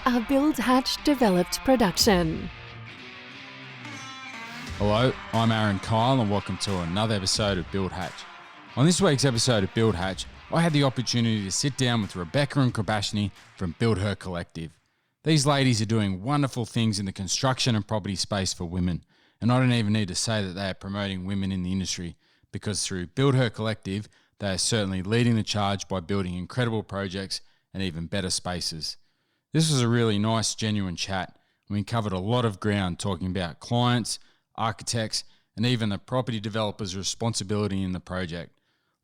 A BuildHer developed production. Hello, I'm Aaron Kyle and welcome to another episode of BuildHer. On this week's episode of BuildHer, I had the opportunity to sit down with Rebeka and Kribashini from BuildHer Collective. These ladies are doing wonderful things in the construction and property space for women, and I don't even need to say that they are promoting women in the industry, because through BuildHer Collective, they are certainly leading the charge by building incredible projects and even better spaces. This was a really nice, genuine chat, and we covered a lot of ground talking about clients, architects, and even the property developer's responsibility in the project.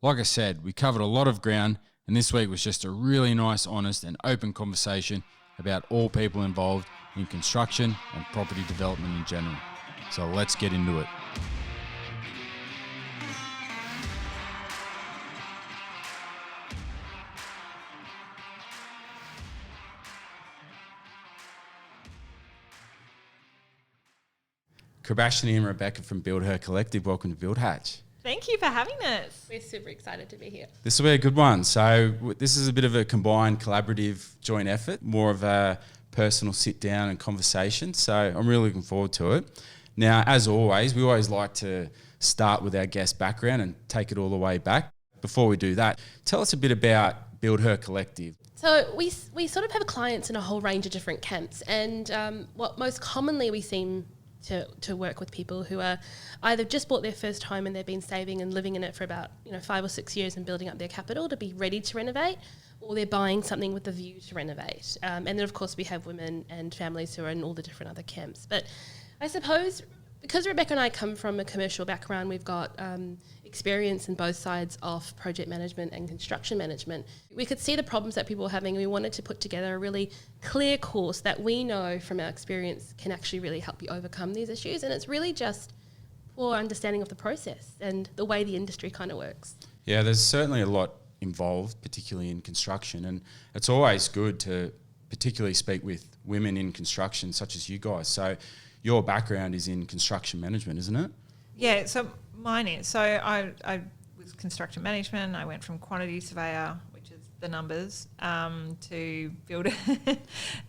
Like I said, we covered a lot of ground, and this week was just a really nice, honest, and open conversation about all people involved in construction and property development in general. So let's get into it. Kribashini and Rebeka from BuildHer Collective, welcome to BuildHer. Thank you for having us. We're super excited to be here. This will be a good one. So this is a bit of a combined collaborative joint effort, more of a personal sit down and conversation. So I'm really looking forward to it. Now, as always, we always like to start with our guest background and take it all the way back. Before we do that, tell us a bit about BuildHer Collective. So we sort of have clients in a whole range of different camps, and what most commonly we seem to work with people who are either just bought their first home and they've been saving and living in it for about 5 or 6 years and building up their capital to be ready to renovate, or they're buying something with the view to renovate. And then of course we have women and families who are in all the different other camps. But I suppose because Rebeka and I come from a commercial background, we've got experience in both sides of project management and construction management. We could see the problems that people were having. We wanted to put together a really clear course that we know from our experience can actually really help you overcome these issues. And it's really just for understanding of the process and the way the industry kind of works. Yeah, there's certainly a lot involved, particularly in construction. And it's always good to particularly speak with women in construction, such as you guys. So your background is in construction management, isn't it? Yeah, so mine is. So I was construction management. I went from quantity surveyor, which is the numbers, to builder,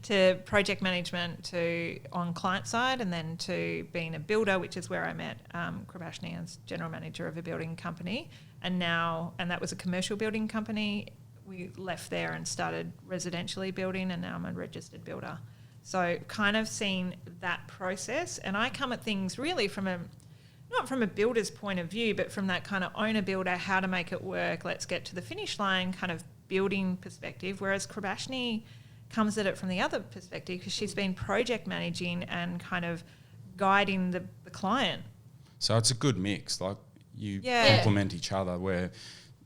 to project management, to on client side, and then to being a builder, which is where I met Kribashini as general manager of a building company. And that was a commercial building company. We left there and started residentially building, and now I'm a registered builder. So kind of seen that process, and I come at things really not from a builder's point of view, but from that kind of owner-builder, how to make it work, let's get to the finish line kind of building perspective, whereas Kribashini comes at it from the other perspective because she's been project managing and kind of guiding the client. So it's a good mix, like you complement each other, where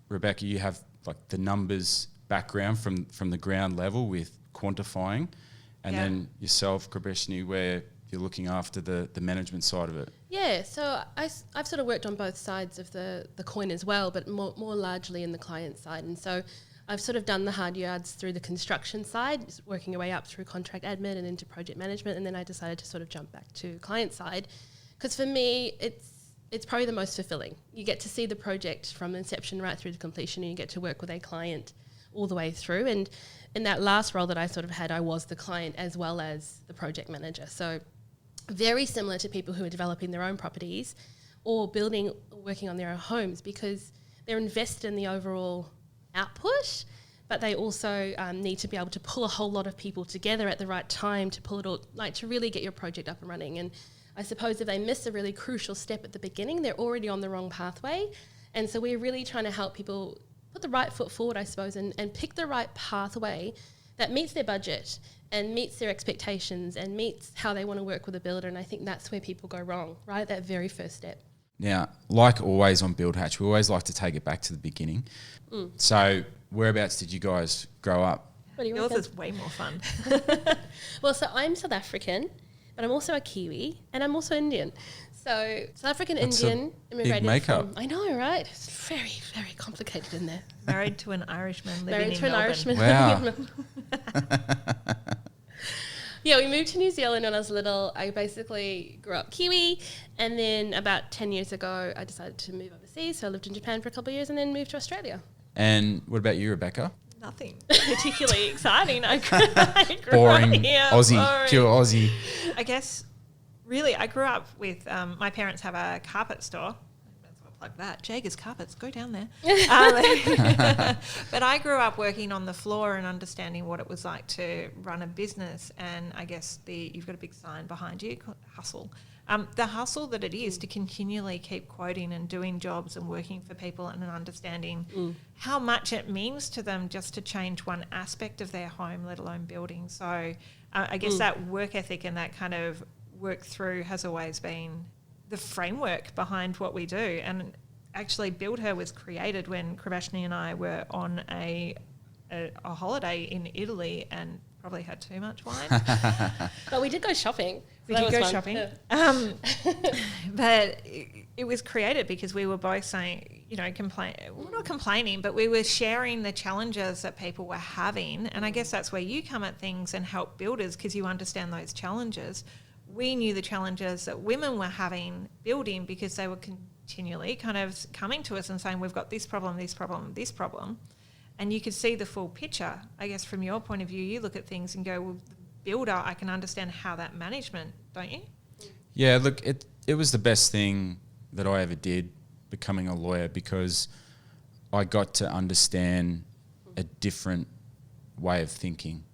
Rebeka, you have like the numbers background from the ground level with quantifying, and then yourself, Kribashini, where you're looking after the management side of it. Yeah, so I've sort of worked on both sides of the coin as well, but more largely in the client side. And so I've sort of done the hard yards through the construction side, working your way up through contract admin and into project management, and then I decided to sort of jump back to client side, because for me it's probably the most fulfilling. You get to see the project from inception right through to completion, and you get to work with a client all the way through. And in that last role that I sort of had, I was the client as well as the project manager. So very similar to people who are developing their own properties or working on their own homes, because they're invested in the overall output, but they also need to be able to pull a whole lot of people together at the right time to pull it all, like to really get your project up and running. And I suppose if they miss a really crucial step at the beginning, they're already on the wrong pathway. And so we're really trying to help people put the right foot forward, I suppose, and pick the right pathway that meets their budget and meets their expectations and meets how they want to work with a builder. And I think that's where people go wrong, right at that very first step. Now, like always on BuildHer, we always like to take it back to the beginning. So whereabouts did you guys grow up? What do you Yours reckon? is way more fun. Well, so I'm South African, but I'm also a Kiwi, and I'm also Indian. So South African, That's Indian, immigrated big makeup. I know, right? It's very, very complicated in there. Married to an Irishman living Married in to an Melbourne. Irishman Wow. living in Melbourne. Yeah, we moved to New Zealand when I was little. I basically grew up Kiwi, and then about 10 years ago, I decided to move overseas. So I lived in Japan for a couple of years and then moved to Australia. And what about you, Rebeka? nothing particularly exciting. I grew Boring, up here, Aussie, pure Aussie. I guess, really, I grew up with, my parents have a carpet store. That's why I plug that. Jager's Carpets, go down there. But I grew up working on the floor and understanding what it was like to run a business. And I guess you've got a big sign behind you, hustle. The hustle that it is to continually keep quoting and doing jobs and working for people and understanding how much it means to them just to change one aspect of their home, let alone building. So I guess that work ethic and that kind of work through has always been the framework behind what we do. And actually BuildHer was created when Kribashini and I were on a holiday in Italy and probably had too much wine. But we did go shopping. We did go shopping. Yeah. But it was created because we were both saying, not complaining, but we were sharing the challenges that people were having. And I guess that's where you come at things and help builders, because you understand those challenges. We knew the challenges that women were having building because they were continually kind of coming to us and saying, we've got this problem, this problem, this problem. And you could see the full picture. I guess from your point of view, you look at things and go, well, the builder, I can understand how that management, don't you? Yeah, look, it was the best thing that I ever did, becoming a lawyer, because I got to understand a different way of thinking.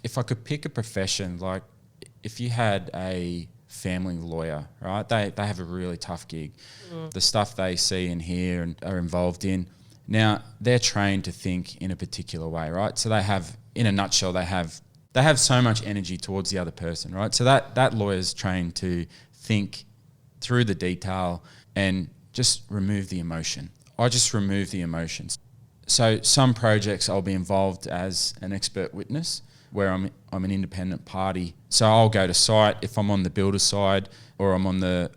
If I could pick a profession, like if you had a family lawyer, right, they have a really tough gig. The stuff they see and hear and are involved in, now they're trained to think in a particular way, right? So they have, in a nutshell, they have so much energy towards the other person, right? So that lawyer's trained to think through the detail and just remove the emotion. I just remove the emotions. So some projects I'll be involved as an expert witness, where I'm an independent party. So I'll go to site if I'm on the builder side or I'm on the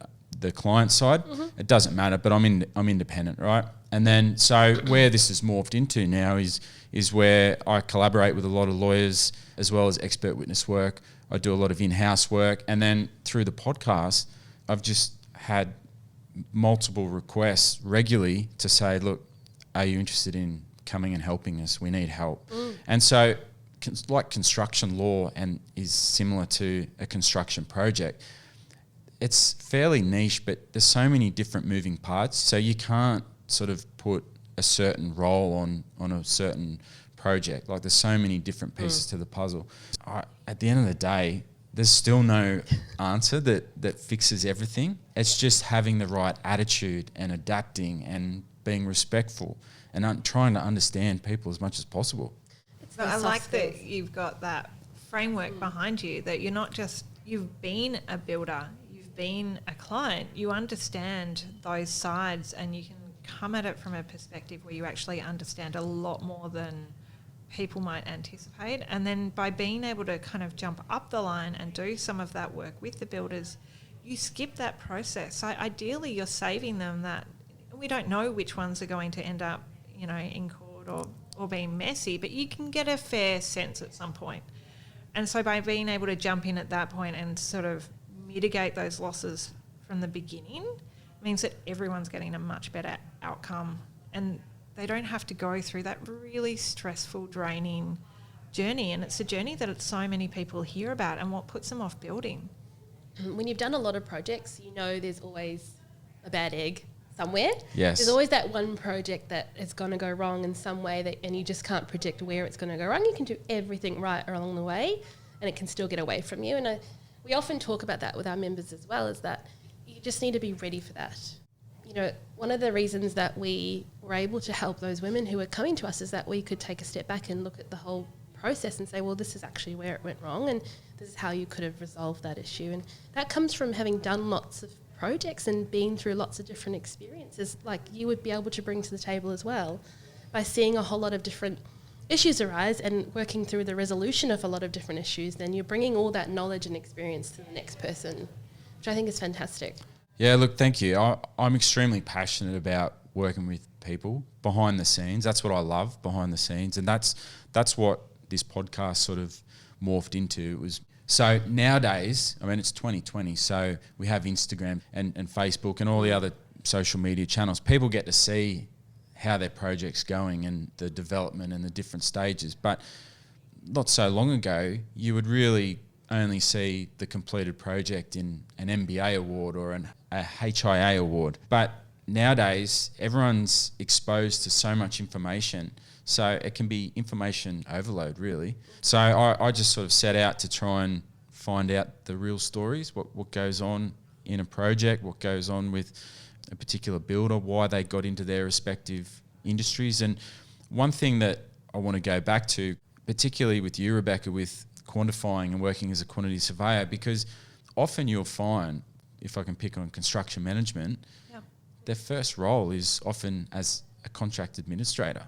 client side. It doesn't matter, but I'm independent, right? And then so where this has morphed into now is where I collaborate with a lot of lawyers as well as expert witness work. I do a lot of in-house work, and then through the podcast, I've just had multiple requests regularly to say, look, are you interested in coming and helping us? We need help. And so like construction law and is similar to a construction project, it's fairly niche, but there's so many different moving parts. So you can't sort of put a certain role on a certain project. Like there's so many different pieces to the puzzle. At the end of the day, there's still no answer that fixes everything. It's just having the right attitude and adapting and being respectful and trying to understand people as much as possible. So I like that you've got that framework behind you, that you're not just, you've been a builder, you've been a client, you understand those sides and you can come at it from a perspective where you actually understand a lot more than people might anticipate. And then by being able to kind of jump up the line and do some of that work with the builders, you skip that process. So ideally you're saving them that, we don't know which ones are going to end up, in court or being messy, but you can get a fair sense at some point. And so by being able to jump in at that point and sort of mitigate those losses from the beginning means that everyone's getting a much better outcome, and they don't have to go through that really stressful, draining journey. And it's a journey that so many people hear about and what puts them off building. When you've done a lot of projects, there's always a bad egg somewhere. Yes. There's always that one project that is going to go wrong in some way, and you just can't predict where it's going to go wrong. You can do everything right along the way and it can still get away from you. And we often talk about that with our members as well, is that you just need to be ready for that. One of the reasons that we were able to help those women who were coming to us is that we could take a step back and look at the whole process and say, well, this is actually where it went wrong and this is how you could have resolved that issue. And that comes from having done lots of projects and been through lots of different experiences, like you would be able to bring to the table as well, by seeing a whole lot of different issues arise and working through the resolution of a lot of different issues. Then you're bringing all that knowledge and experience to the next person, which I think is fantastic. Yeah, look, thank you. I'm extremely passionate about working with people behind the scenes. That's what I love, behind the scenes, and that's what this podcast sort of morphed into. It was so nowadays, it's 2020, so we have Instagram and Facebook and all the other social media channels. People get to see how their project's going and the development and the different stages. But not so long ago, you would really only see the completed project in an MBA award or a HIA award. But nowadays, everyone's exposed to so much information, so it can be information overload, really. So I just sort of set out to try and find out the real stories, what goes on in a project, what goes on with a particular builder, why they got into their respective industries. And one thing that I want to go back to, particularly with you, Rebeka, with quantifying and working as a quantity surveyor, because often you'll find, if I can pick on construction management, their first role is often as a contract administrator.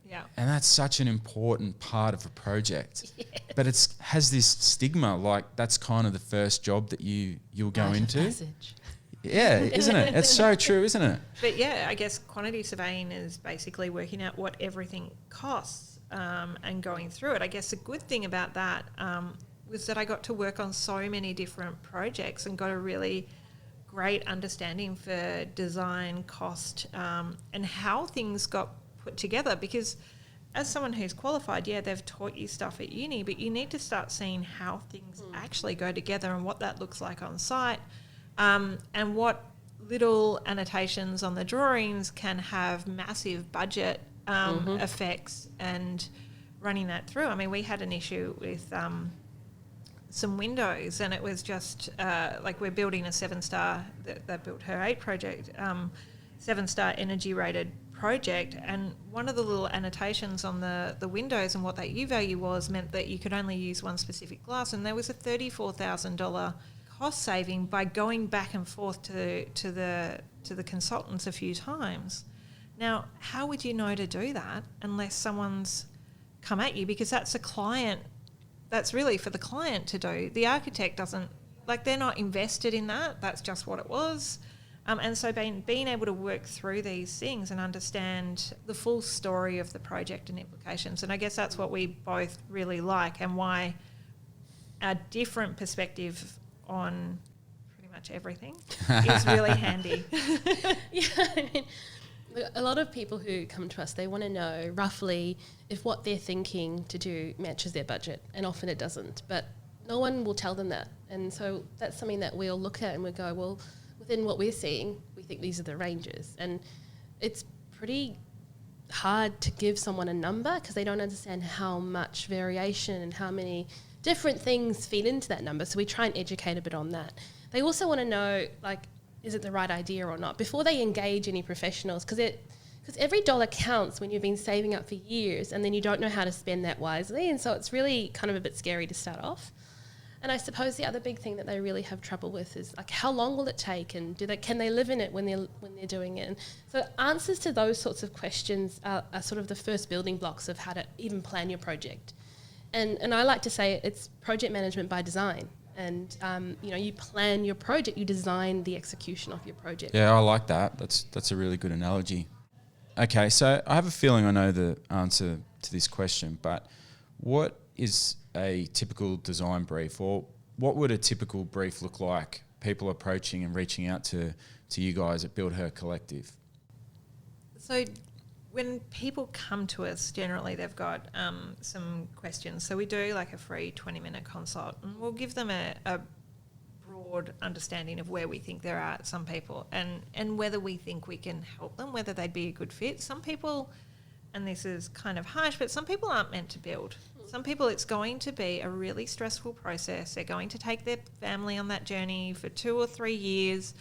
Yeah. And that's such an important part of a project. But it has this stigma, like that's kind of the first job that you'll go into. Passage. Yeah, isn't it? It's so true, isn't it? But yeah, I guess quantity surveying is basically working out what everything costs and going through it. I guess the good thing about that was that I got to work on so many different projects and got a really great understanding for design, cost, and how things got put together. Because as someone who's qualified, they've taught you stuff at uni, but you need to start seeing how things actually go together and what that looks like on site, and what little annotations on the drawings can have massive budget effects, and running that through. I mean, we had an issue with some windows, and it was just like we're building a 7-star, that BuildHer 8 project, 7-star energy rated project, and one of the little annotations on the windows and what that U value was meant that you could only use one specific glass, and there was a $34,000 cost saving by going back and forth to the consultants a few times. Now, how would you know to do that unless someone's come at you? Because that's a client. That's really for the client to do. The architect doesn't, like, they're not invested in that. That's just what it was. And so being able to work through these things and understand the full story of the project and implications. And I guess that's what we both really like, and why our different perspective on pretty much everything is really handy. Yeah, I mean, a lot of people who come to us, they want to know roughly if what they're thinking to do matches their budget, and often it doesn't. But no one will tell them that. And so that's something that we'll look at and we go, well, within what we're seeing, we think these are the ranges. And it's pretty hard to give someone a number because they don't understand how much variation and how many different things feed into that number. So we try and educate a bit on that. They also want to know, like, is it the right idea or not before they engage any professionals, because every dollar counts when you've been saving up for years and then you don't know how to spend that wisely, and so it's really kind of a bit scary to start off. And I suppose the other big thing that they really have trouble with is, like, how long will it take, and can they live in it when they're doing it? And so answers to those sorts of questions are sort of the first building blocks of how to even plan your project. And I like to say it's project management by design. And, you plan your project, you design the execution of your project. Yeah, I like that. That's a really good analogy. Okay, so I have a feeling I know the answer to this question, but what is a typical design brief, or what would a typical brief look like, people approaching and reaching out to you guys at BuildHer Collective? So when people come to us, generally they've got some questions. So we do like a free 20-minute consult, and we'll give them a broad understanding of where we think they're at, some people, and whether we think we can help them, whether they'd be a good fit. Some people, and this is kind of harsh, but some people aren't meant to build. Some people, it's going to be a really stressful process. They're going to take their family on that journey for 2 or 3 years,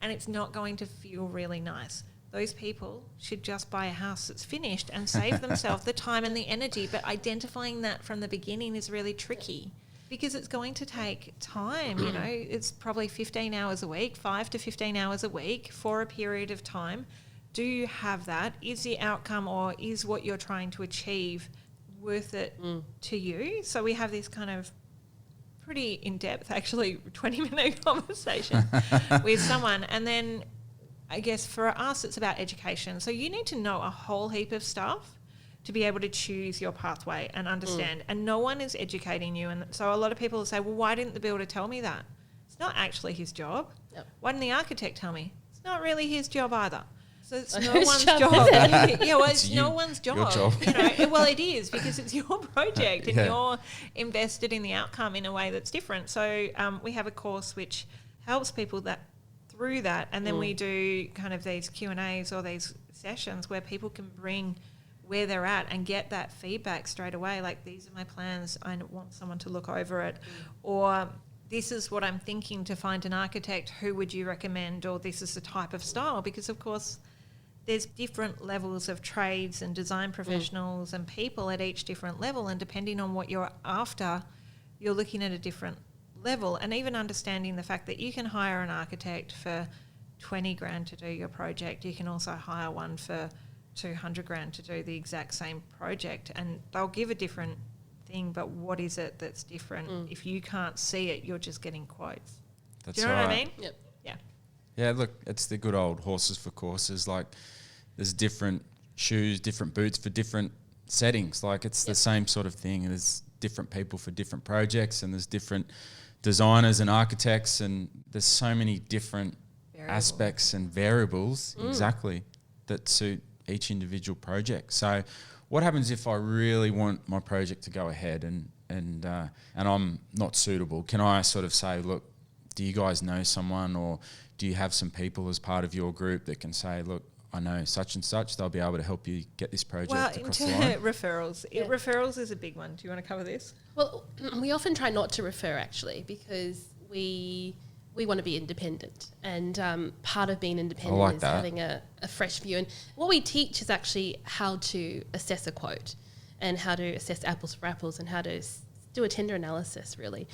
and it's not going to feel really nice. Those people should just buy a house that's finished and save themselves the time and the energy. But identifying that from the beginning is really tricky because it's going to take time. It's probably 15 hours a week, 5 to 15 hours a week for a period of time. Do you have that? Is the outcome, or is what you're trying to achieve worth it to you? So we have this kind of pretty in-depth, actually 20-minute conversation with someone, and then I guess for us it's about education. So you need to know a whole heap of stuff to be able to choose your pathway and understand. And no one is educating you. And so a lot of people will say, well, why didn't the builder tell me that? It's not actually his job. Yep. Why didn't the architect tell me? It's not really his job either. So it's no one's job. Yeah, well, it's no one's job. Your job. You know, well, it is because it's your project and you're invested in the outcome in a way that's different. So we have a course which helps people through that, and then we do kind of these Q&As or these sessions where people can bring where they're at and get that feedback straight away. Like, these are my plans. I want someone to look over it, or this is what I'm thinking to find an architect. Who would you recommend? Or this is the type of style, because of course there's different levels of trades and design professionals and people at each different level, and depending on what you're after, you're looking at a different level. And even understanding the fact that you can hire an architect for 20 grand to do your project, you can also hire one for 200 grand to do the exact same project, and they'll give a different thing, but what is it that's different? If you can't see it, you're just getting quotes. That's do you know what I mean? Yep. Yeah, look, it's the good old horses for courses. Like, there's different shoes, different boots for different settings. Like, it's the same sort of thing. There's different people for different projects, and there's different designers and architects, and there's so many different aspects and variables that suit each individual project. So what happens if I really want my project to go ahead and I'm not suitable? Can I sort of say, look, do you guys know someone, or do you have some people as part of your group that can say, look, I know such and such, they'll be able to help you get this project across the line? Referrals. Yeah. Referrals is a big one. Do you want to cover this? Well, we often try not to refer, actually, because we want to be independent, and part of being independent is having a fresh view. And what we teach is actually how to assess a quote, and how to assess apples for apples, and how to do a tender analysis, really.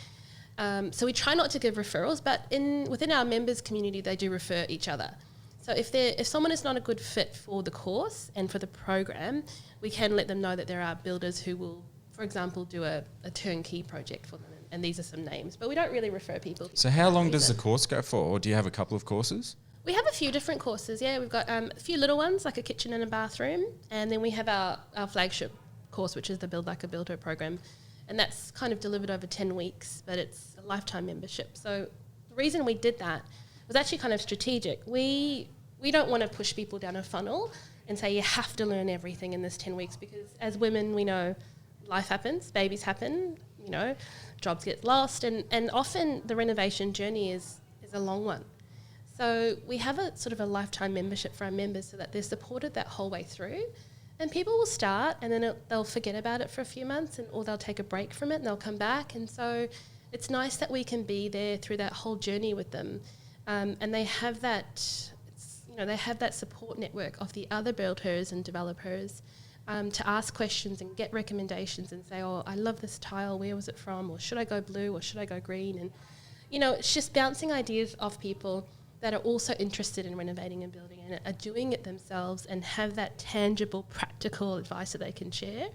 So we try not to give referrals, but within our members community, they do refer each other. So if someone is not a good fit for the course and for the program, we can let them know that there are builders who will, for example, do a turnkey project for them. And these are some names, but we don't really refer people. So how long does the course go for, or do you have a couple of courses? We have a few different courses, yeah. We've got a few little ones, like a kitchen and a bathroom, and then we have our flagship course, which is the Build Like a BuildHer program, and that's kind of delivered over 10 weeks, but it's a lifetime membership. So the reason we did that was actually kind of strategic. We don't want to push people down a funnel and say you have to learn everything in this 10 weeks, because as women, we know life happens, babies happen, you know, jobs get lost, and often the renovation journey is a long one. So we have a sort of a lifetime membership for our members so that they're supported that whole way through. And people will start and then they'll forget about it for a few months, or they'll take a break from it and they'll come back. And so it's nice that we can be there through that whole journey with them. And they have that, they have that support network of the other builders and developers to ask questions and get recommendations and say, oh, I love this tile, where was it from? Or should I go blue, or should I go green? And, it's just bouncing ideas off people that are also interested in renovating and building and are doing it themselves and have that tangible, practical advice that they can share.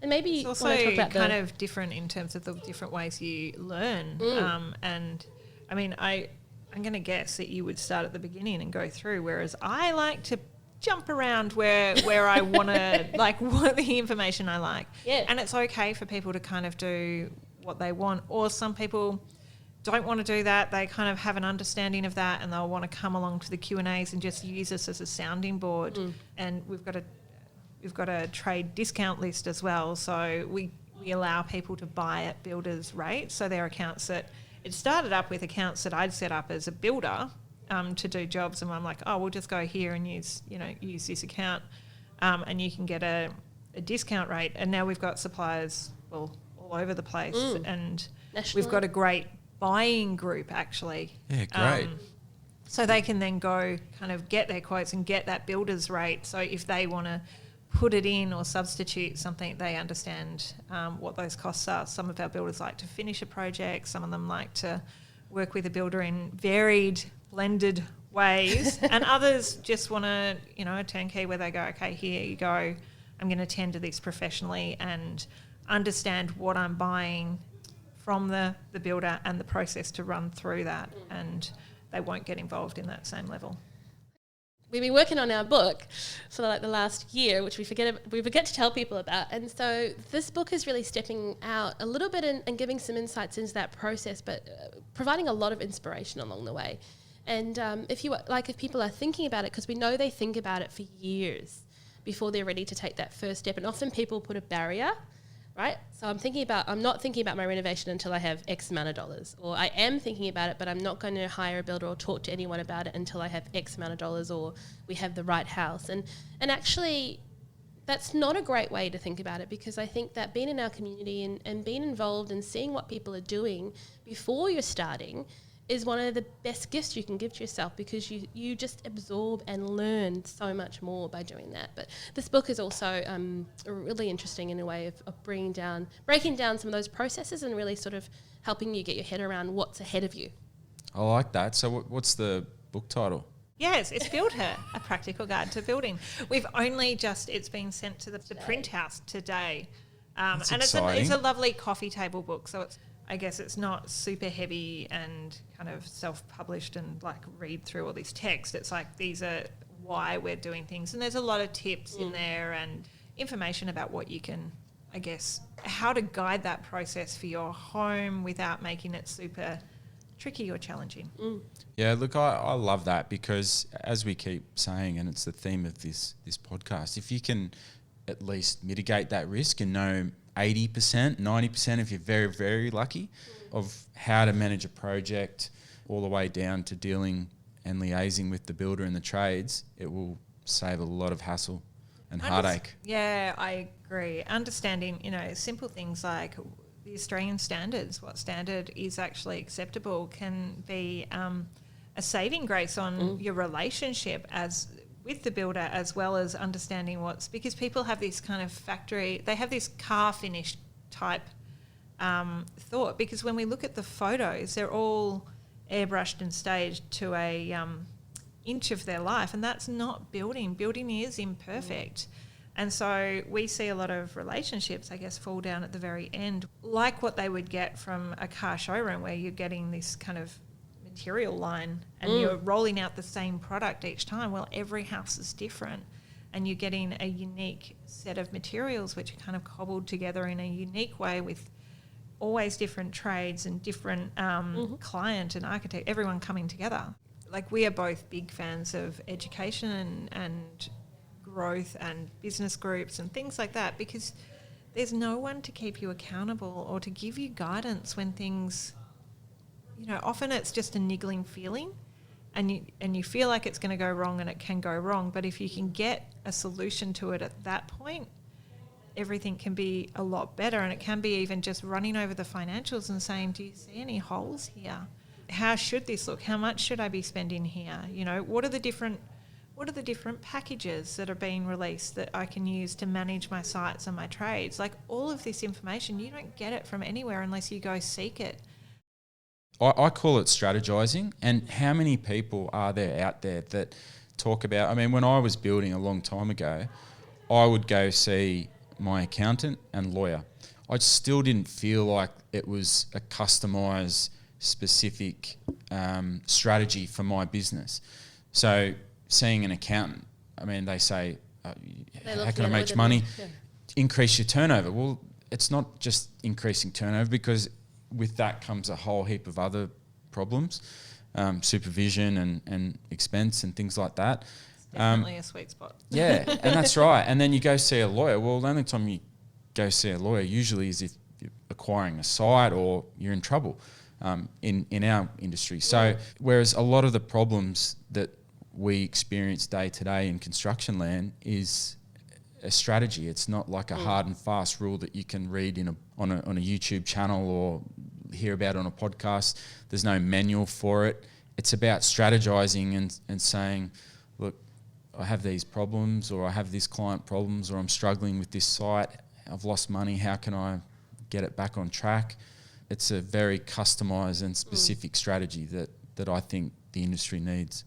And maybe it's also talk about kind of different in terms of the different ways you learn. And I mean, I'm going to guess that you would start at the beginning and go through, whereas I like to jump around where I want to, like, what the information I like. Yeah. And it's okay for people to kind of do what they want, or some people don't want to do that. They kind of have an understanding of that and they'll want to come along to the Q&As and just use us as a sounding board. And we've got a trade discount list as well. So we allow people to buy at builders' rates. So there are accounts that, it started up with accounts that I'd set up as a builder to do jobs, and I'm like, oh, we'll just go here and use this account, and you can get a discount rate. And now we've got suppliers, all over the place, and National. we've got a great buying group actually. Yeah, great. So they can then go kind of get their quotes and get that builder's rate. So if they want to put it in or substitute something, they understand what those costs are. Some of our builders like to finish a project. Some of them like to work with a builder in varied, blended ways. And others just want to, a turnkey where they go, okay, here you go. I'm going to tend to this professionally and understand what I'm buying from the builder and the process to run through that, and they won't get involved in that same level. We've been working on our book for like the last year, which we forget to tell people about. And so this book is really stepping out a little bit and giving some insights into that process, but providing a lot of inspiration along the way. And if people are thinking about it, because we know they think about it for years before they're ready to take that first step. And often people put a barrier, right? So I'm not thinking about my renovation until I have X amount of dollars. Or I am thinking about it, but I'm not going to hire a builder or talk to anyone about it until I have X amount of dollars or we have the right house. And actually, that's not a great way to think about it, because I think that being in our community and being involved and seeing what people are doing before you're starting is one of the best gifts you can give to yourself, because you just absorb and learn so much more by doing that. But this book is also really interesting in a way of breaking down some of those processes and really sort of helping you get your head around what's ahead of you. I like that. So what's the book title? Yes, it's BuildHer, a practical guide to building. We've only it's been sent to the print house today. That's and exciting. it's a lovely coffee table book. So I guess it's not super heavy and kind of self-published and like read through all this text. It's like these are why we're doing things. And there's a lot of tips in there and information about what you can, I guess, how to guide that process for your home without making it super tricky or challenging. Yeah, look, I love that, because as we keep saying, and it's the theme of this podcast, if you can at least mitigate that risk and know 80%, 90% if you're very, very lucky of how to manage a project all the way down to dealing and liaising with the builder and the trades, it will save a lot of hassle and heartache. Yeah, I agree. Understanding, simple things like the Australian standards, what standard is actually acceptable, can be a saving grace on your relationship with the builder, as well as understanding because people have this kind of they have this car finish type thought, because when we look at the photos, they're all airbrushed and staged to a inch of their life, and that's not building. Building is imperfect. And so we see a lot of relationships, I guess, fall down at the very end, like what they would get from a car showroom, where you're getting this kind of material line and you're rolling out the same product each time. Well, every house is different, and you're getting a unique set of materials which are kind of cobbled together in a unique way, with always different trades and different client and architect, everyone coming together. Like, we are both big fans of education and growth and business groups and things like that, because there's no one to keep you accountable or to give you guidance when things, often it's just a niggling feeling, and you feel like it's going to go wrong, and it can go wrong. But if you can get a solution to it at that point, everything can be a lot better. And it can be even just running over the financials and saying, do you see any holes here? How should this look? How much should I be spending here? What are the different packages that are being released that I can use to manage my sites and my trades? Like, all of this information, you don't get it from anywhere unless you go seek it. I call it strategizing. And how many people are there out there that talk about, when I was building a long time ago, I would go see my accountant and lawyer. I still didn't feel like it was a customised, specific strategy for my business. So seeing an accountant, they say, how can I make money? Yeah. Increase your turnover. Well, it's not just increasing turnover, because with that comes a whole heap of other problems, supervision and expense and things like that. It's definitely a sweet spot. Yeah, and that's right. And then you go see a lawyer. Well, the only time you go see a lawyer usually is if you're acquiring a site or you're in trouble in our industry. So whereas a lot of the problems that we experience day to day in construction land is a strategy. It's not like a hard and fast rule that you can read on a YouTube channel or hear about on a podcast. There's no manual for it. It's about strategizing and saying, look, I have these problems, or I have this client problems, or I'm struggling with this site. I've lost money. How can I get it back on track? It's a very customized and specific strategy that I think the industry needs.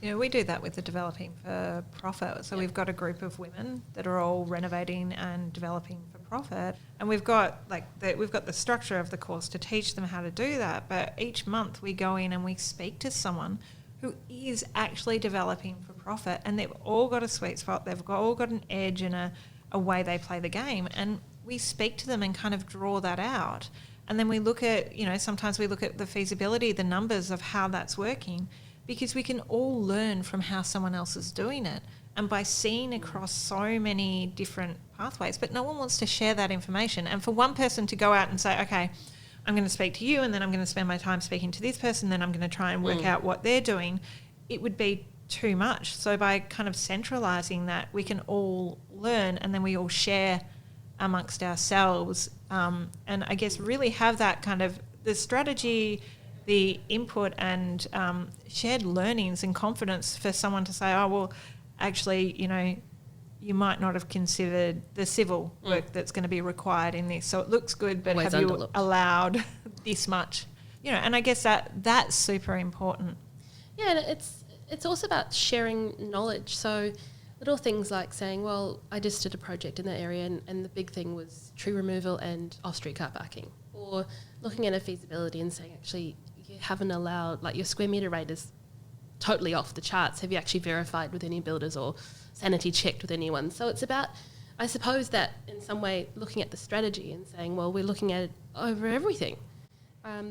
We do that with the Developing for Profit. So we've got a group of women that are all renovating and developing for profit, and we've got the structure of the course to teach them how to do that. But each month we go in and we speak to someone who is actually developing for profit, and they've all got a sweet spot. They've all got an edge and a way they play the game, and we speak to them and kind of draw that out. And then we look at, sometimes we look at the feasibility, the numbers of how that's working. because we can all learn from how someone else is doing it. And by seeing across so many different pathways, but no one wants to share that information. And for one person to go out and say, okay, I'm going to speak to you, and then I'm going to spend my time speaking to this person, then I'm going to try and work out what they're doing, it would be too much. So by kind of centralising that, we can all learn, and then we all share amongst ourselves, and I guess really have that kind of the strategy, the input, and shared learnings and confidence for someone to say, oh, well, actually, you might not have considered the civil work that's going to be required in this. So it looks good, but Always have you underlooked. allowed this much? And I guess that's super important. Yeah, and it's also about sharing knowledge. So little things like saying, well, I just did a project in that area and the big thing was tree removal and off-street car parking. Or looking at a feasibility and saying, actually, you haven't allowed, like your square metre rate is totally off the charts. Have you actually verified with any builders or sanity checked with anyone? So it's about, I suppose, that in some way looking at the strategy and saying, well, we're looking at it over everything.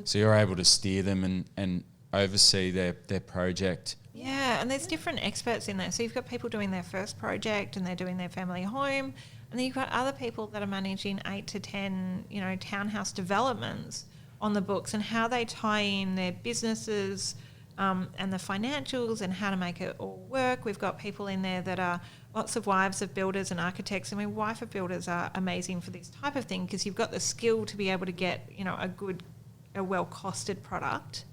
So you're able to steer them and oversee their project. Yeah, and there's different experts in there. So you've got people doing their first project and they're doing their family home, and then you've got other people that are managing 8 to 10, townhouse developments on the books, and how they tie in their businesses and the financials and how to make it all work. We've got people in there that are lots of wives of builders and architects. I mean, wife of builders are amazing for this type of thing because you've got the skill to be able to get, a well-costed product.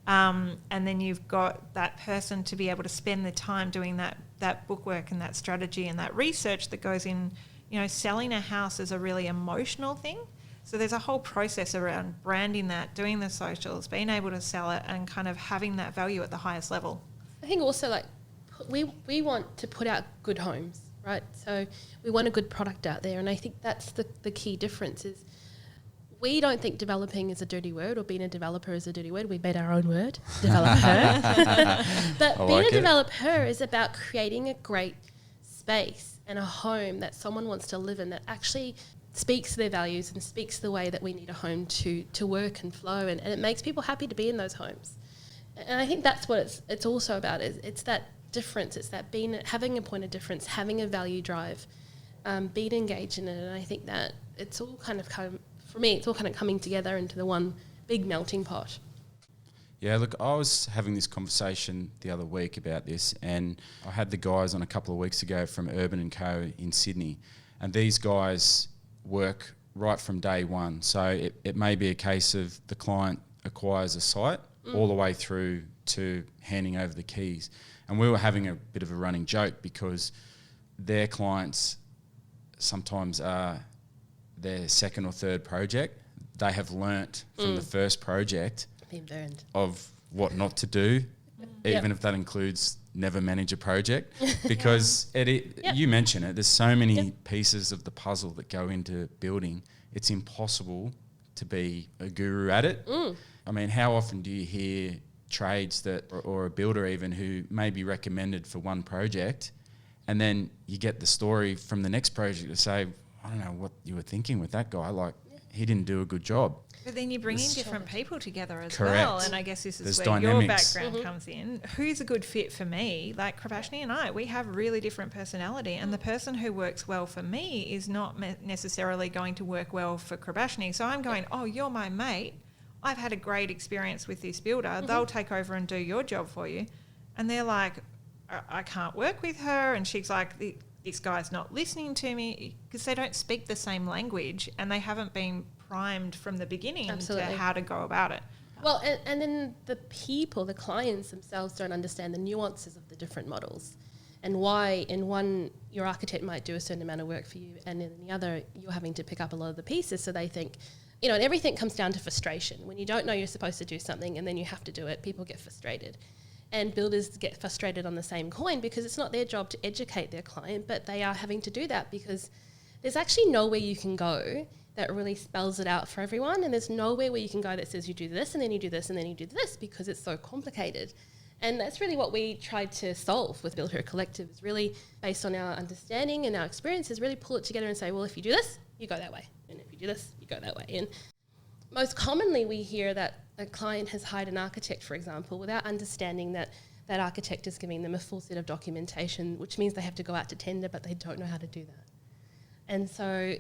And then you've got that person to be able to spend the time doing that bookwork and that strategy and that research that goes in. Selling a house is a really emotional thing. So there's a whole process around branding that, doing the socials, being able to sell it, and kind of having that value at the highest level. I think also we want to put out good homes, right? So we want a good product out there, and I think that's the key difference is we don't think developing is a dirty word or being a developer is a dirty word. We made our own word, developer. But being a developer is about creating a great space and a home that someone wants to live in that actually speaks to their values and speaks the way that we need a home to work and flow, and it makes people happy to be in those homes. And I think that's what it's also about. It's that difference. It's that having a point of difference, having a value drive, being engaged in it. And I think that it's all for me, it's all kind of coming together into the one big melting pot. Yeah, look, I was having this conversation the other week about this, and I had the guys on a couple of weeks ago from Urban & Co in Sydney, and these guys work right from day one. So it may be a case of the client acquires a site all the way through to handing over the keys. And we were having a bit of a running joke because their clients sometimes are their second or third project. They have learnt from the first project of what not to do, even if that includes never manage a project, because you mentioned it, there's so many pieces of the puzzle that go into building. It's impossible to be a guru at it. I mean, how often do you hear trades that, or a builder even, who may be recommended for one project, and then you get the story from the next project to say, I don't know what you were thinking with that guy, he didn't do a good job. But then you bring in different people together as Correct. well, and I guess this is There's where dynamics. your background comes in. Who's a good fit for me? Like Kribashini and I, we have really different personality, and the person who works well for me is not necessarily going to work well for Kribashini. So I'm going, oh, you're my mate. I've had a great experience with this builder. They'll take over and do your job for you. And they're like, I can't work with her. And she's like, this guy's not listening to me, because they don't speak the same language and they haven't been primed from the beginning to how to go about it. Well, and then the clients themselves don't understand the nuances of the different models and why in one your architect might do a certain amount of work for you and in the other you're having to pick up a lot of the pieces. So they think, and everything comes down to frustration. When you don't know you're supposed to do something and then you have to do it, people get frustrated. And builders get frustrated on the same coin because it's not their job to educate their client, but they are having to do that because there's actually nowhere you can go that really spells it out for everyone, and there's nowhere where you can go that says you do this and then you do this and then you do this, because it's so complicated. And that's really what we tried to solve with BuildHer Collective, is really based on our understanding and our experiences, really pull it together and say, well, if you do this, you go that way. And if you do this, you go that way. And most commonly we hear that a client has hired an architect, for example, without understanding that that architect is giving them a full set of documentation, which means they have to go out to tender, but they don't know how to do that. And so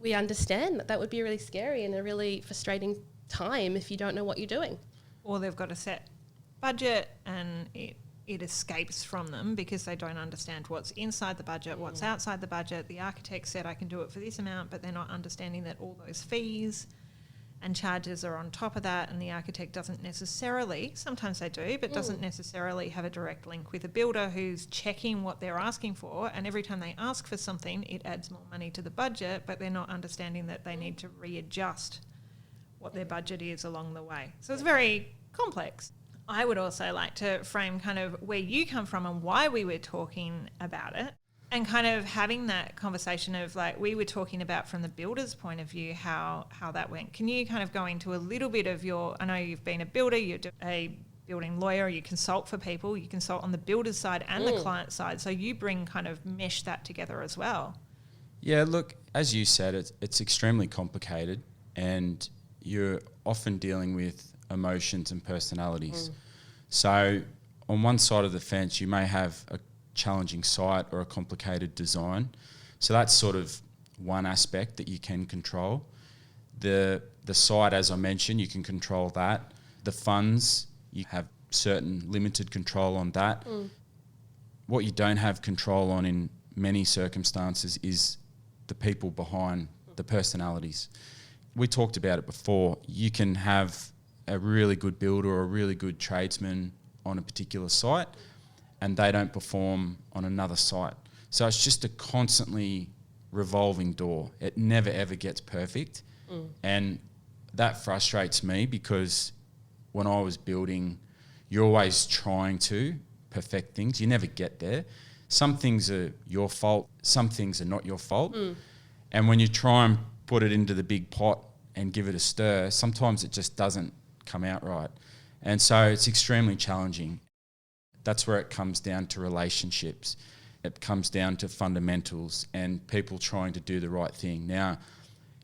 we understand that would be really scary and a really frustrating time if you don't know what you're doing. Or they've got a set budget and it escapes from them because they don't understand what's inside the budget, what's outside the budget. The architect said I can do it for this amount, but they're not understanding that all those fees and charges are on top of that, and the architect doesn't necessarily, sometimes they do, but doesn't necessarily have a direct link with a builder who's checking what they're asking for, and every time they ask for something, it adds more money to the budget, but they're not understanding that they need to readjust what their budget is along the way. So it's very complex. I would also like to frame kind of where you come from and why we were talking about it, and kind of having that conversation of like we were talking about from the builder's point of view, how that went. Can you kind of go into a little bit of I know you've been a builder, you're a building lawyer, you consult for people, you consult on the builder's side and the client side, so you mesh that together as well. Yeah, look, as you said, it's extremely complicated, and you're often dealing with emotions and personalities. So on one side of the fence, you may have a challenging site or a complicated design. So that's sort of one aspect that you can control. The site, as I mentioned, you can control that. The funds, you have certain limited control on that. What you don't have control on in many circumstances is the people behind, the personalities. We talked about it before. You can have a really good builder or a really good tradesman on a particular site, and they don't perform on another site. So it's just a constantly revolving door. It never ever gets perfect. And that frustrates me because when I was building, you're always trying to perfect things. You never get there. Some things are your fault, some things are not your fault. And when you try and put it into the big pot and give it a stir, sometimes it just doesn't come out right. And so it's extremely challenging. That's where it comes down to relationships. It comes down to fundamentals and people trying to do the right thing. Now,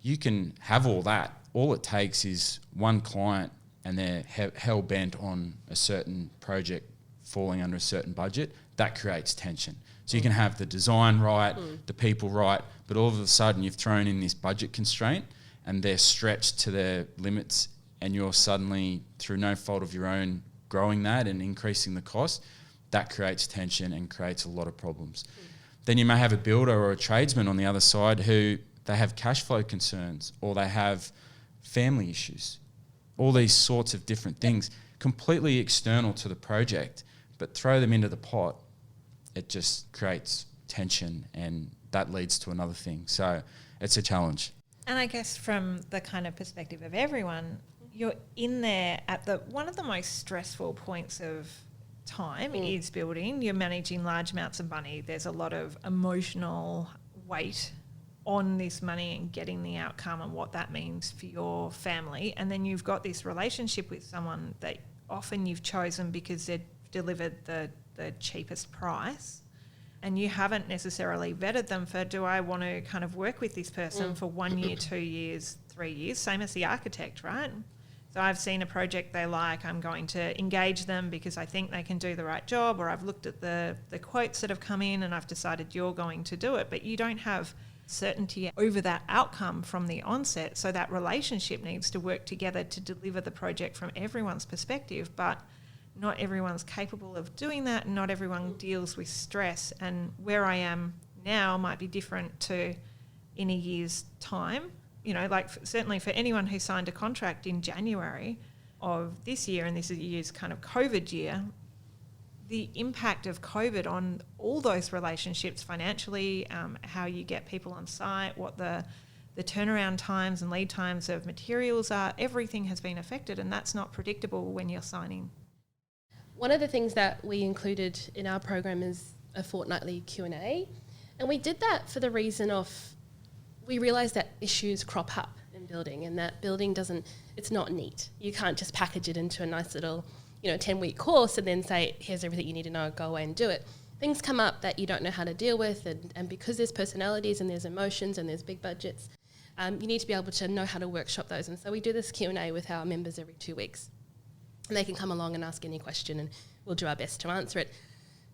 you can have all that. All it takes is one client and they're hell-bent on a certain project falling under a certain budget. That creates tension. So you can have the design right, the people right, but all of a sudden you've thrown in this budget constraint and they're stretched to their limits, and you're suddenly, through no fault of your own, growing that and increasing the cost. That creates tension and creates a lot of problems. Then you may have a builder or a tradesman on the other side who they have cash flow concerns or they have family issues, all these sorts of different things, completely external to the project, but throw them into the pot, it just creates tension, and that leads to another thing. So it's a challenge. And I guess from the kind of perspective of everyone, you're in there at one of the most stressful points of time is building. You're managing large amounts of money. There's a lot of emotional weight on this money and getting the outcome and what that means for your family. And then you've got this relationship with someone that often you've chosen because they've delivered the cheapest price, and you haven't necessarily vetted them for, do I want to kind of work with this person for 1 year, 2 years, 3 years, same as the architect, right? So I've seen a project they like, I'm going to engage them because I think they can do the right job, or I've looked at the quotes that have come in and I've decided you're going to do it. But you don't have certainty over that outcome from the onset. So that relationship needs to work together to deliver the project from everyone's perspective. But not everyone's capable of doing that. Not everyone deals with stress. And where I am now might be different to in a year's time. You know, like certainly for anyone who signed a contract in January of this year, and this year's kind of COVID year, the impact of COVID on all those relationships financially, how you get people on site, what the turnaround times and lead times of materials are, everything has been affected, and that's not predictable when you're signing. One of the things that we included in our program is a fortnightly Q&A, and we did that for the reason of we realised that issues crop up in building, and that building it's not neat. You can't just package it into a nice little 10-week course and then say, here's everything you need to know, go away and do it. Things come up that you don't know how to deal with, and because there's personalities and there's emotions and there's big budgets, you need to be able to know how to workshop those. And so we do this Q&A with our members every 2 weeks. And they can come along and ask any question and we'll do our best to answer it.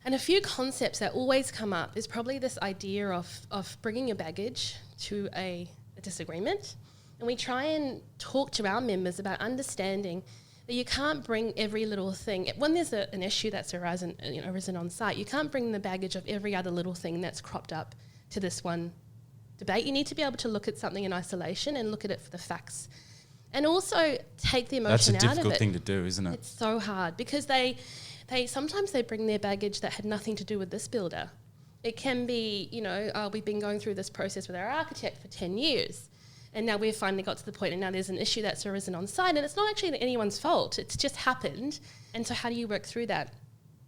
And a few concepts that always come up is probably this idea of bringing your baggage to a disagreement. And we try and talk to our members about understanding that you can't bring every little thing. When there's an issue that's arisen on site, you can't bring the baggage of every other little thing that's cropped up to this one debate. You need to be able to look at something in isolation and look at it for the facts. And also take the emotion out of it. That's a difficult thing to do, isn't it? It's so hard because they sometimes they bring their baggage that had nothing to do with this builder. It can be, we've been going through this process with our architect for 10 years. And now we've finally got to the point and now there's an issue that's arisen on site and it's not actually anyone's fault. It's just happened. And so how do you work through that?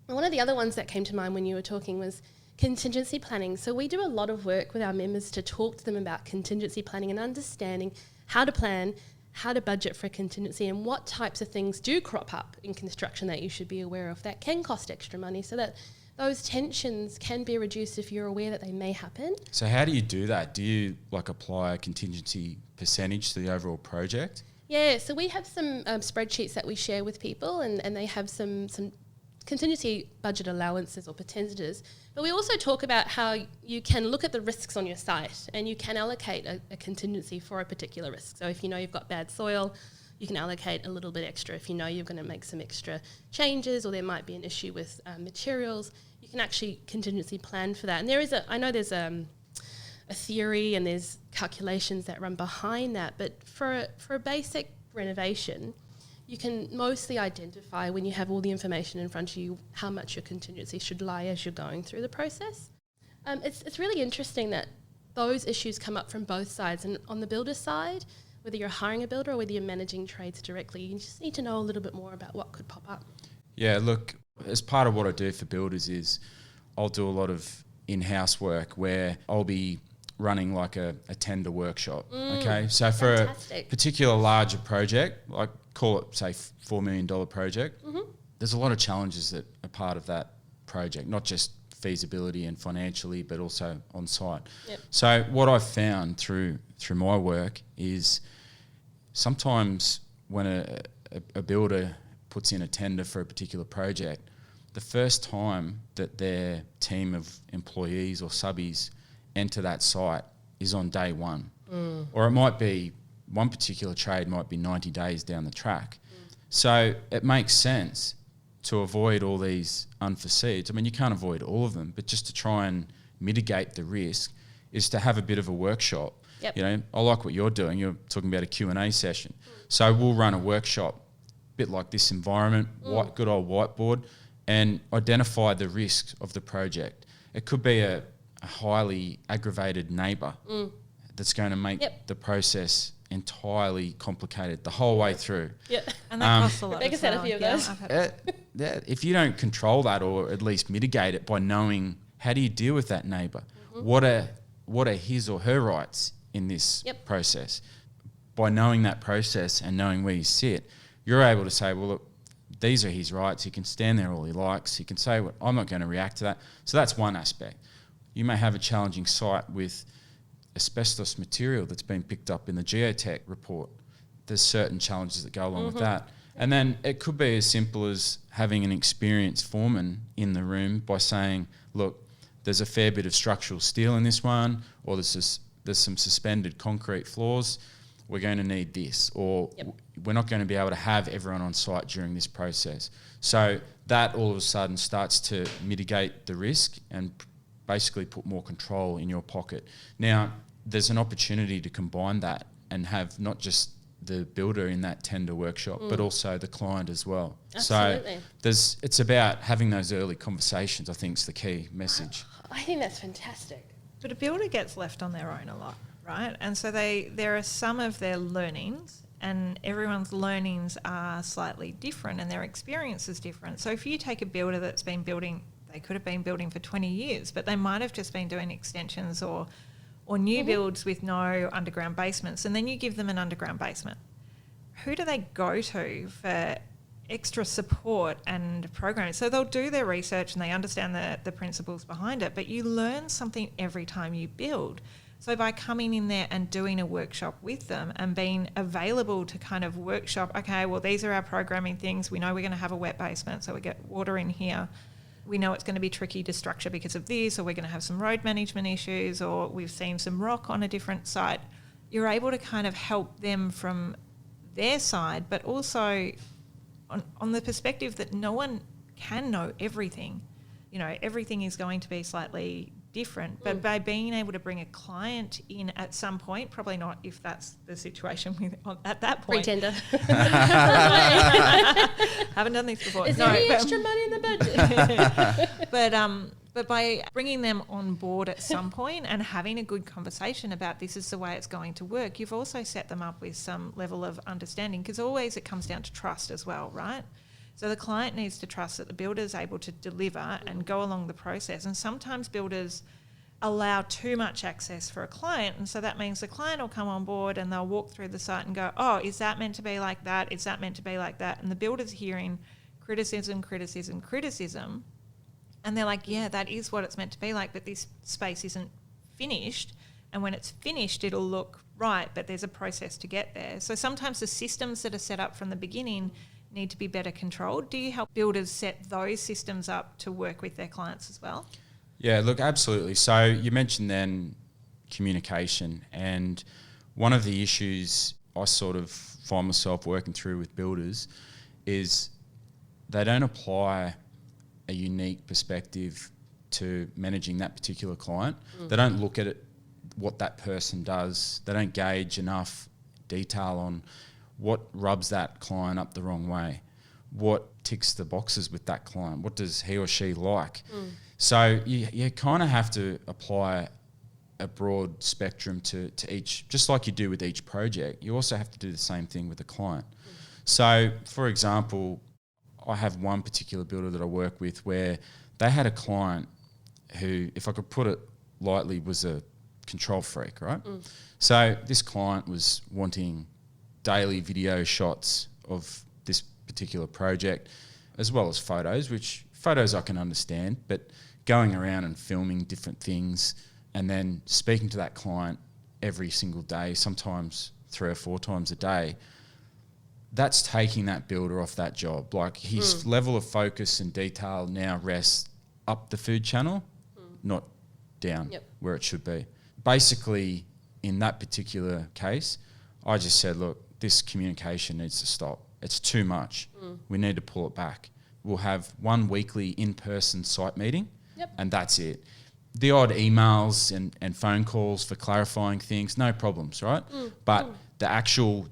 And one of the other ones that came to mind when you were talking was contingency planning. So we do a lot of work with our members to talk to them about contingency planning and understanding how to plan, how to budget for contingency and what types of things do crop up in construction that you should be aware of that can cost extra money so that those tensions can be reduced if you're aware that they may happen. So how do you do that? Do you apply a contingency percentage to the overall project? Yeah, so we have some spreadsheets that we share with people and they have some contingency budget allowances or percentages. But we also talk about how you can look at the risks on your site and you can allocate a contingency for a particular risk. So if you know you've got bad soil, you can allocate a little bit extra. If you know you're going to make some extra changes or there might be an issue with materials, you can actually contingency plan for that. And there's a theory and there's calculations that run behind that. But for a basic renovation, you can mostly identify when you have all the information in front of you how much your contingency should lie as you're going through the process. It's really interesting that those issues come up from both sides. And on the builder side, whether you're hiring a builder or whether you're managing trades directly, you just need to know a little bit more about what could pop up. Yeah, look, as part of what I do for builders is I'll do a lot of in-house work where I'll be running like a tender workshop. Okay, so for fantastic. A particular larger project, like call it say $4 million project, there's a lot of challenges that are part of that project, not just feasibility and financially, but also on site. Yep. So what I've found through my work is sometimes when a builder puts in a tender for a particular project, the first time that their team of employees or subbies enter that site is on day one. Or it might be one particular trade might be 90 days down the track. So it makes sense to avoid all these unforeseens. I mean, you can't avoid all of them, but just to try and mitigate the risk is to have a bit of a workshop. Yep. You know, I like what you're doing. You're talking about a Q&A session. So we'll run a workshop, a bit like this environment, good old whiteboard, and identify the risks of the project. It could be a highly aggravated neighbour that's going to make the process entirely complicated the whole way through. Yeah, and that costs a lot. Rebeka's had a few of those. If you don't control that or at least mitigate it by knowing how do you deal with that neighbour, what are his or her rights in this process, by knowing that process and knowing where you sit, you're able to say, well, look, these are his rights. He can stand there all he likes. He can say, well, I'm not going to react to that. So that's one aspect. You may have a challenging site with asbestos material that's been picked up in the geotech report. There's certain challenges that go along with that. And then it could be as simple as having an experienced foreman in the room by saying, look, there's a fair bit of structural steel in this one, or there's some suspended concrete floors. We're going to need this, or we're not going to be able to have everyone on site during this process. So that all of a sudden starts to mitigate the risk and basically put more control in your pocket. Now, there's an opportunity to combine that and have not just the builder in that tender workshop, but also the client as well. Absolutely. So it's about having those early conversations, I think, is the key message. I think that's fantastic. But a builder gets left on their own a lot, right? And so there are some of their learnings, and everyone's learnings are slightly different and their experience is different. So if you take a builder that's been building, they could have been building for 20 years, but they might have just been doing extensions or new builds with no underground basements, and then you give them an underground basement. Who do they go to for extra support and programming? So they'll do their research and they understand the principles behind it, but you learn something every time you build. So by coming in there and doing a workshop with them and being available to kind of workshop, okay, well, these are our programming things. We know we're going to have a wet basement, so we get water in here. We know it's going to be tricky to structure because of this, or we're going to have some road management issues, or we've seen some rock on a different site. You're able to kind of help them from their side, but also on the perspective that no one can know everything. You know, everything is going to be slightly different, but by being able to bring a client in at some point, probably not if that's the situation at that point. Pretender. Haven't done this before. Is there any extra money in the budget? But by bringing them on board at some point and having a good conversation about this is the way it's going to work, you've also set them up with some level of understanding, because always it comes down to trust as well, right? So the client needs to trust that the builder is able to deliver and go along the process. And sometimes builders allow too much access for a client, and so that means the client will come on board and they'll walk through the site and go, oh, is that meant to be like that? Is that meant to be like that? And the builder's hearing criticism, and they're like, yeah, that is what it's meant to be like, but this space isn't finished, and when it's finished it'll look right, but there's a process to get there. So sometimes the systems that are set up from the beginning need to be better controlled. Do you help builders set those systems up to work with their clients as well? Yeah, look, absolutely. So you mentioned then communication, and one of the issues I sort of find myself working through with builders is they don't apply a unique perspective to managing that particular client. They don't look at it, what that person does. They don't gauge enough detail on what rubs that client up the wrong way, what ticks the boxes with that client, what does he or she like. So you kind of have to apply a broad spectrum to each, just like you do with each project. You also have to do the same thing with the client. So, for example, I have one particular builder that I work with where they had a client who, if I could put it lightly, was a control freak, right? So this client was wanting daily video shots of this particular project, as well as photos, which photos I can understand, but going around and filming different things and then speaking to that client every single day, sometimes 3 or 4 times a day, that's taking that builder off that job. Like his level of focus and detail now rests up the food channel, not down where it should be. Basically, in that particular case, I just said, look, this communication needs to stop. It's too much. We need to pull it back. We'll have one weekly in-person site meeting, and that's it. The odd emails and phone calls for clarifying things, no problems, right? But the actual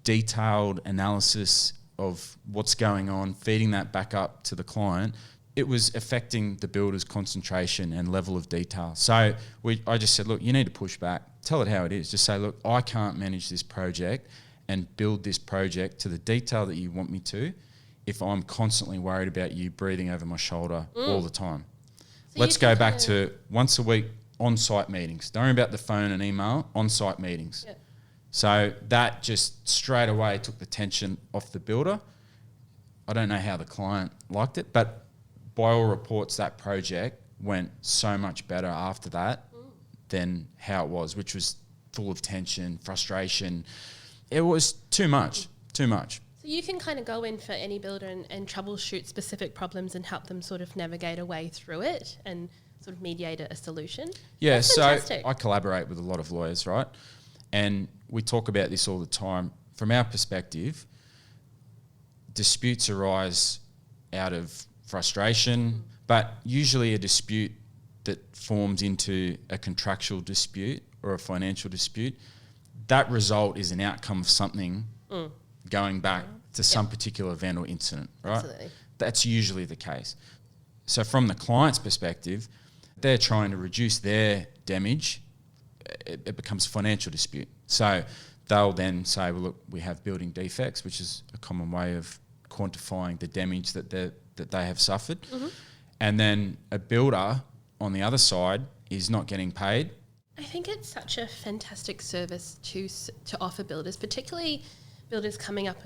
detailed analysis of what's going on, feeding that back up to the client, it was affecting the builder's concentration and level of detail. So I just said, look, you need to push back. Tell it how it is. Just say, look, I can't manage this project and build this project to the detail that you want me to if I'm constantly worried about you breathing over my shoulder all the time. So let's go back to once a week on-site meetings. Don't worry about the phone and email, on-site meetings. So that just straight away took the tension off the builder. I don't know how the client liked it, but by all reports, that project went so much better after that than how it was, which was full of tension, frustration. It was too much. So you can kind of go in for any builder and troubleshoot specific problems and help them sort of navigate a way through it and sort of mediate a solution. Yeah, That's so fantastic. I collaborate with a lot of lawyers, right? And we talk about this all the time. From our perspective, disputes arise out of frustration, but usually a dispute that forms into a contractual dispute or a financial dispute, that result is an outcome of something going back to some particular event or incident, right? Absolutely. That's usually the case. So from the client's perspective, they're trying to reduce their damage. It becomes a financial dispute. So they'll then say, well, look, we have building defects, which is a common way of quantifying the damage that they have suffered. And then a builder on the other side is not getting paid. I think it's such a fantastic service to offer builders, particularly builders coming up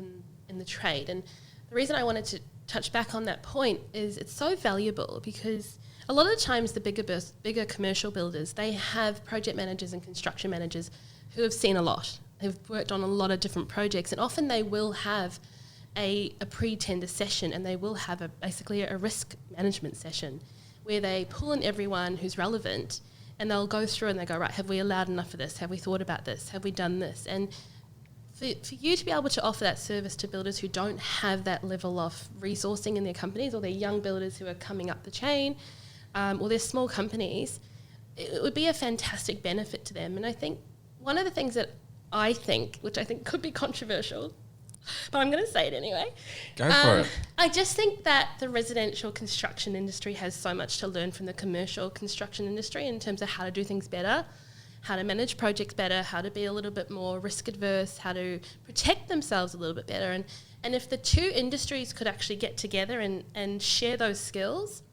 in the trade. And the reason I wanted to touch back on that point is it's so valuable because A lot of the times the bigger commercial builders, they have project managers and construction managers who have seen a lot, who've worked on a lot of different projects, and often they will have a pre-tender session, and they will have basically a risk management session where they pull in everyone who's relevant, and they'll go through and they go, right, have we allowed enough of this? Have we thought about this? Have we done this? And for you to be able to offer that service to builders who don't have that level of resourcing in their companies, or they're young builders who are coming up the chain, or they're small companies, it would be a fantastic benefit to them. And I think one of the things that which I think could be controversial, but I'm going to say it anyway. Go for it. I just think that the residential construction industry has so much to learn from the commercial construction industry in terms of how to do things better, how to manage projects better, how to be a little bit more risk adverse, how to protect themselves a little bit better. And if the two industries could actually get together and share those skills,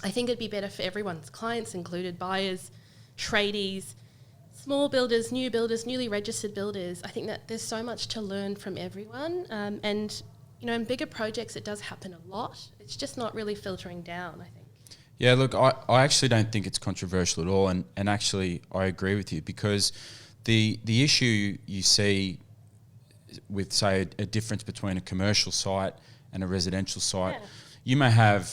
I think it'd be better for everyone's clients included, buyers, tradies, small builders, new builders, newly registered builders. I think that there's so much to learn from everyone. And, you know, in bigger projects, it does happen a lot. It's just not really filtering down, I think. Yeah, look, I actually don't think it's controversial at all. And actually, I agree with you, because the issue you see with, say, a difference between a commercial site and a residential site, you may have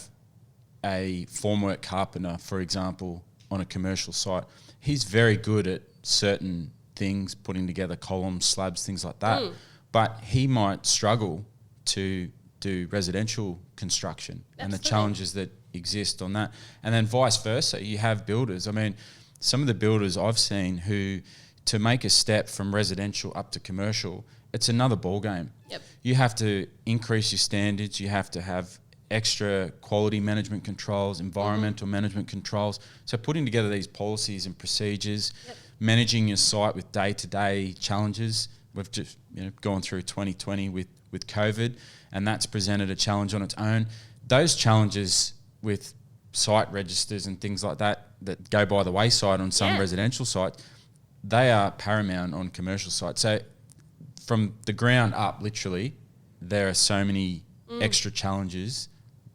a formwork carpenter, for example, on a commercial site. He's very good at certain things, putting together columns, slabs, things like that. But he might struggle to do residential construction. Absolutely. And the challenges that exist on that. And then vice versa, you have builders. I mean, some of the builders I've seen who, to make a step from residential up to commercial, it's another ball game. Yep. You have to increase your standards. You have to have extra quality management controls, environmental management controls. So putting together these policies and procedures, managing your site with day-to-day challenges. We've just gone through 2020 with COVID, and that's presented a challenge on its own. Those challenges with site registers and things like that go by the wayside on some residential sites, they are paramount on commercial sites. So from the ground up, literally, there are so many extra challenges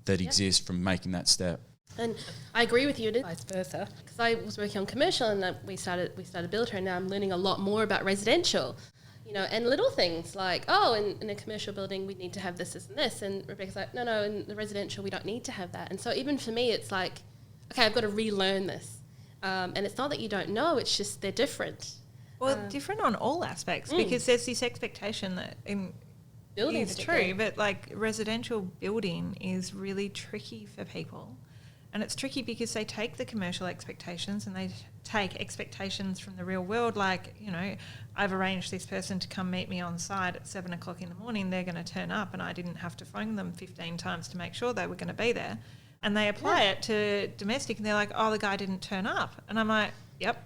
that exist from making that step. And I agree with you, vice versa, because I was working on commercial, and we started BuildHer, and now I'm learning a lot more about residential, and little things like, in a commercial building we need to have this, this, and this, and Rebecca's like, no, in the residential we don't need to have that. And so even for me, it's like, okay, I've got to relearn this, and it's not that you don't know, it's just they're different. Well, different on all aspects, because there's this expectation that in building is true, but like residential building is really tricky for people. And it's tricky because they take the commercial expectations and they take expectations from the real world, like, I've arranged this person to come meet me on site at 7 o'clock in the morning, they're going to turn up, and I didn't have to phone them 15 times to make sure they were going to be there. And they apply it to domestic, and they're like, the guy didn't turn up. And I'm like, yep.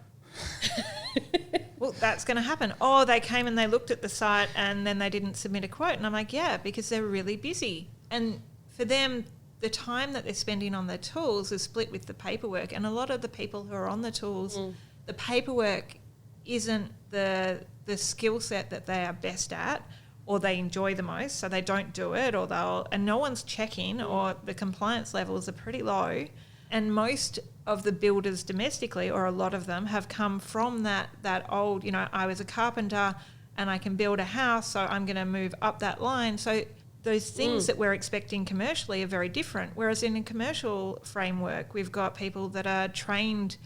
Well, that's going to happen. They came and they looked at the site and then they didn't submit a quote. And I'm like, yeah, because they're really busy. And for them, the time that they're spending on their tools is split with the paperwork. And a lot of the people who are on the tools, the paperwork isn't the skill set that they are best at or they enjoy the most, so they don't do it, and no one's checking, or the compliance levels are pretty low. And most of the builders domestically, or a lot of them, have come from that old, I was a carpenter and I can build a house, so I'm going to move up that line. So those things that we're expecting commercially are very different. Whereas in a commercial framework, we've got people that are trained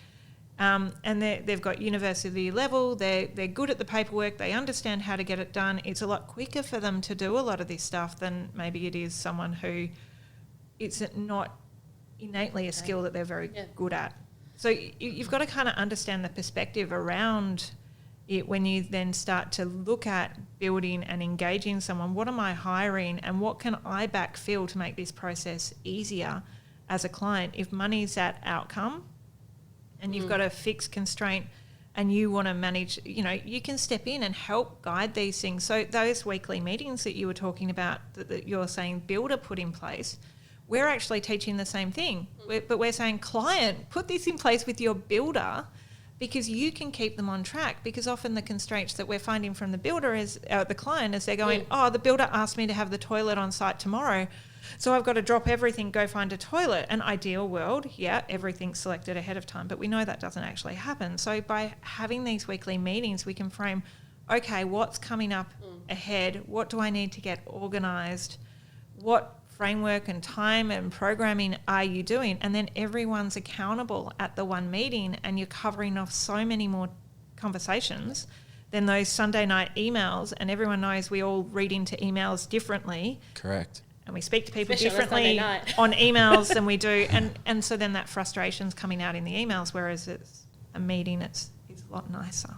and they've got university level, they're good at the paperwork, they understand how to get it done. It's a lot quicker for them to do a lot of this stuff than maybe it is someone who it's not innately a skill that they're very good at. So you've got to kind of understand the perspective around it when you then start to look at building and engaging someone. What am I hiring, and what can I backfill to make this process easier as a client? If money's that outcome and you've got a fixed constraint and you want to manage, you can step in and help guide these things. So those weekly meetings that you were talking about that you're saying builder put in place, we're actually teaching the same thing, but we're saying, client, put this in place with your builder because you can keep them on track. Because often the constraints that we're finding from the builder is the client is they're going, oh, the builder asked me to have the toilet on site tomorrow, so I've got to drop everything, go find a toilet. An ideal world, yeah, everything's selected ahead of time, but we know that doesn't actually happen. So by having these weekly meetings, we can frame, okay, what's coming up ahead? What do I need to get organised? What framework and time and programming are you doing? And then everyone's accountable at the one meeting, and you're covering off so many more conversations than those Sunday night emails, and everyone knows we all read into emails differently. Correct. And we speak to people Especially differently on emails than we do. And so then that frustration's coming out in the emails, whereas it's a meeting, it's a lot nicer.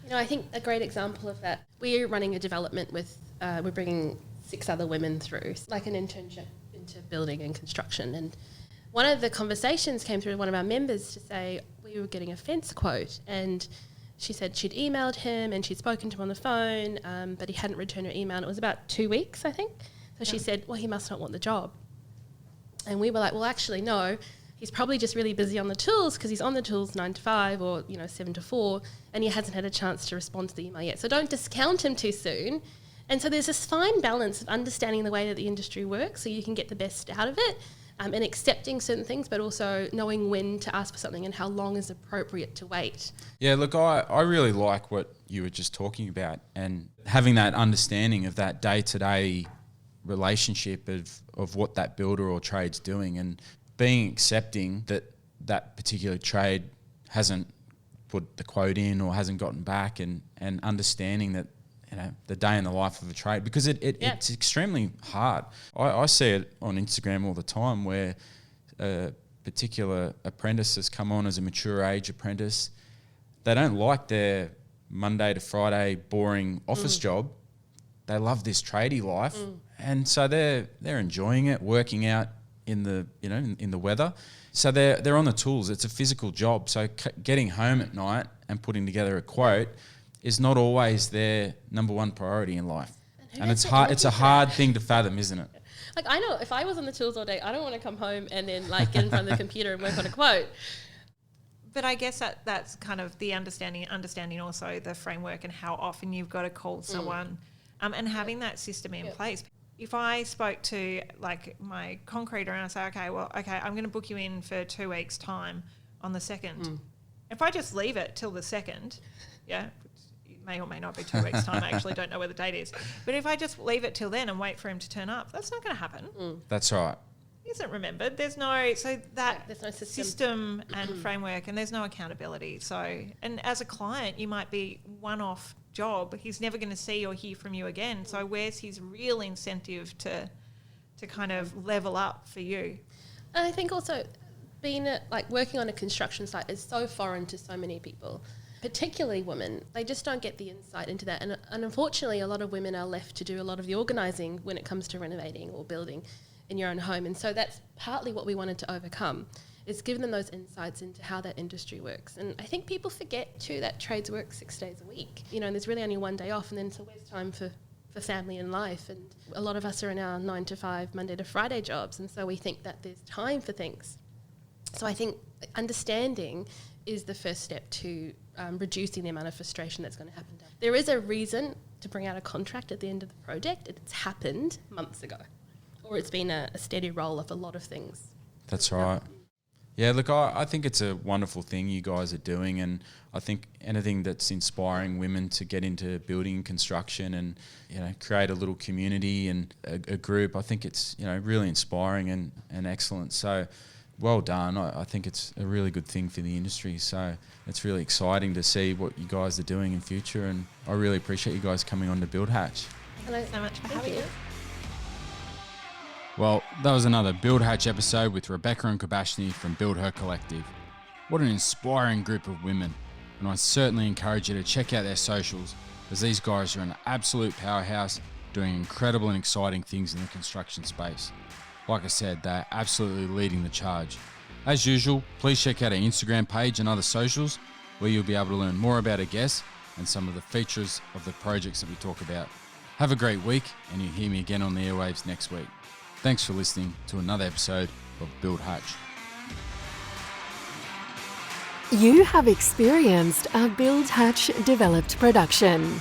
You know, I think a great example of that, we're running a development with, we're bringing 6 other women through, like an internship into building and construction. And one of the conversations came through one of our members to say we were getting a fence quote, and she said she'd emailed him and she'd spoken to him on the phone, but he hadn't returned her email. And it was about 2 weeks, I think. So she said, well, he must not want the job. And we were like, well, actually, no, he's probably just really busy on the tools because he's on the tools 9 to 5 or, 7 to 4, and he hasn't had a chance to respond to the email yet. So don't discount him too soon. And so there's this fine balance of understanding the way that the industry works so you can get the best out of it, and accepting certain things, but also knowing when to ask for something and how long is appropriate to wait. Yeah, look, I really like what you were just talking about, and having that understanding of that day-to-day relationship of what that builder or trade's doing, and being accepting that that particular trade hasn't put the quote in or hasn't gotten back, and understanding that the day in the life of a trade, because it's extremely hard. I see it on Instagram all the time where a particular apprentice has come on as a mature age apprentice. They don't like their Monday to Friday boring office job. They love this tradie life, and so they're enjoying it, working out in the in the weather. So they're on the tools. It's a physical job. So getting home at night and putting together a quote is not always their number one priority in life, and it's hard. It's a hard thing to fathom, isn't it? Like, I know if I was on the tools all day, I don't want to come home and then get in front of the computer and work on a quote. But I guess that's kind of the understanding also the framework and how often you've got to call someone, and having that system in place. If I spoke to my concreter and I say, okay, I'm going to book you in for 2 weeks' time on the 2nd. If I just leave it till the 2nd, it may or may not be 2 weeks' time. I actually don't know where the date is. But if I just leave it till then and wait for him to turn up, that's not going to happen. That's right. He isn't remembered. There's no system and framework, and there's no accountability. So, and as a client, you might be one-off job. He's never going to see or hear from you again. So where's his real incentive to kind of level up for you? And I think also being working on a construction site is so foreign to so many people, particularly women. They just don't get the insight into that. And unfortunately, a lot of women are left to do a lot of the organising when it comes to renovating or building in your own home. And so that's partly what we wanted to overcome, is give them those insights into how that industry works. And I think people forget too that trades work 6 days a week. And there's really only one day off, and then so where's time for family and life? And a lot of us are in our 9 to 5, Monday to Friday jobs, and so we think that there's time for things. So I think understanding is the first step to reducing the amount of frustration that's going to happen. There is a reason to bring out a contract at the end of the project. It's happened months ago, or it's been a steady roll of a lot of things. That's right. Yeah, look, I think it's a wonderful thing you guys are doing, and I think anything that's inspiring women to get into building and construction and create a little community and a group, I think it's really inspiring and excellent. So well done. I think it's a really good thing for the industry. So it's really exciting to see what you guys are doing in future, and I really appreciate you guys coming on to BuildHer. Hello so much for having us. Well, that was another BuildHer episode with Rebeka and Kribashini from BuildHer Collective. What an inspiring group of women, and I certainly encourage you to check out their socials, as these guys are an absolute powerhouse doing incredible and exciting things in the construction space. Like I said, they're absolutely leading the charge. As usual, please check out our Instagram page and other socials, where you'll be able to learn more about our guests and some of the features of the projects that we talk about. Have a great week, and you'll hear me again on the airwaves next week. Thanks for listening to another episode of BuildHer. You have experienced a BuildHer developed production.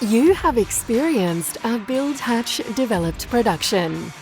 You have experienced a BuildHer developed production.